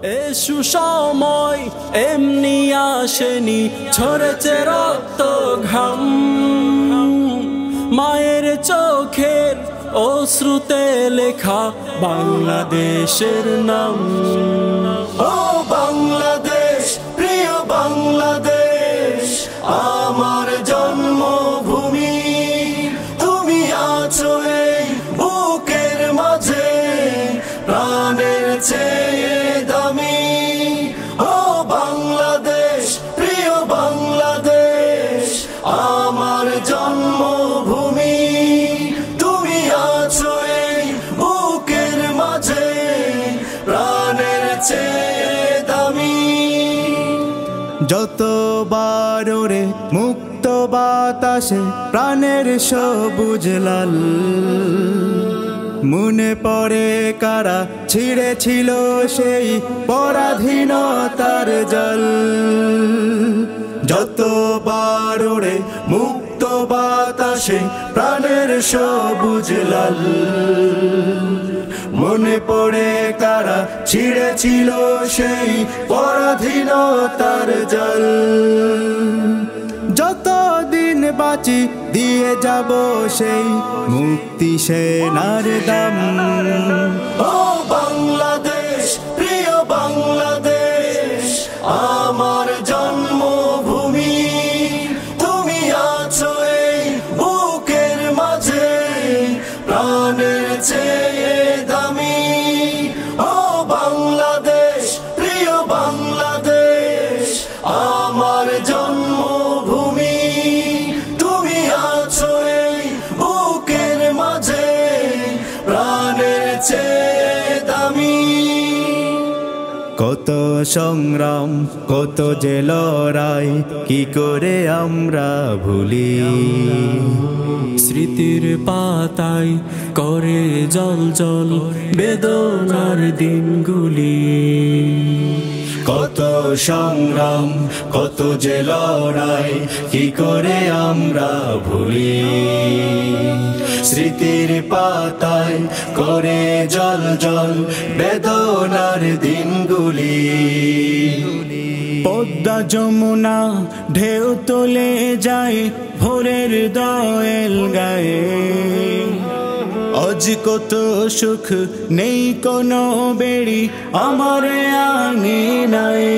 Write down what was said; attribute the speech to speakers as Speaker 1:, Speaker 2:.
Speaker 1: এ সুসময় এমনি আসেনি, ঝরেছে রক্ত ঘাম, মায়ের চোখের অশ্রুতে লেখা বাংলাদেশের নাম।
Speaker 2: ও বাংলাদেশ, প্রিয় বাংলাদেশ, আমার জন্মভূমি, তুমি আছো এই বুকের মাঝে, প্রাণের চেয়ে দামি। ও বাংলাদেশ, প্রিয় বাংলাদেশ, আমার জন্মভূমি, তুমি আছো এই বুকের মাঝে, প্রাণের চেয়ে দামি।
Speaker 3: যতবার ওরে মুক্ত বাতাসে প্রাণের সবুজ লাল, মনে পড়ে কারা ছিঁড়েছিল সেই পরাধীনতার জল।
Speaker 2: যতবার ওরে মুক্ত বাতাসে প্রাণের সবুজ লাল, মনে পড়ে কারা ছিঁড়েছিল সেই পরাধীনতার জল।
Speaker 3: যতদিন বাঁচি দিয়ে যাব সেই মুক্তি সেনার দাম।
Speaker 2: ও বাংলাদেশ, প্রিয় বাংলাদেশ, আমার জন্মভূমি, তুমি আছো এই বুকের মাঝে, প্রাণের চেয়ে দামি। ও বাংলাদেশ, প্রিয় বাংলাদেশ, আমার জন্মভূমি, তুমি আছো এই বুকের মাঝে, প্রাণের চেয়ে দামি।
Speaker 3: কত সংগ্রাম, কত যে লড়াই, কি করে আমরা ভুলি।
Speaker 1: স্মৃতির পাতায় করে জল জল বেদনার দিনগুলি।
Speaker 2: কত সংগ্রাম, কত যে লড়াই, কি করে আমরা ভুলি। স্মৃতির পাতায় করে জল জল বেদনার দিনগুলি।
Speaker 3: পদ্মা যমুনা ঢেউ তোলে যায় ভোরের দোয়েল গায়ে, আজ কত সুখ নেই কোনো বেড়ি আমার আঙিনায়।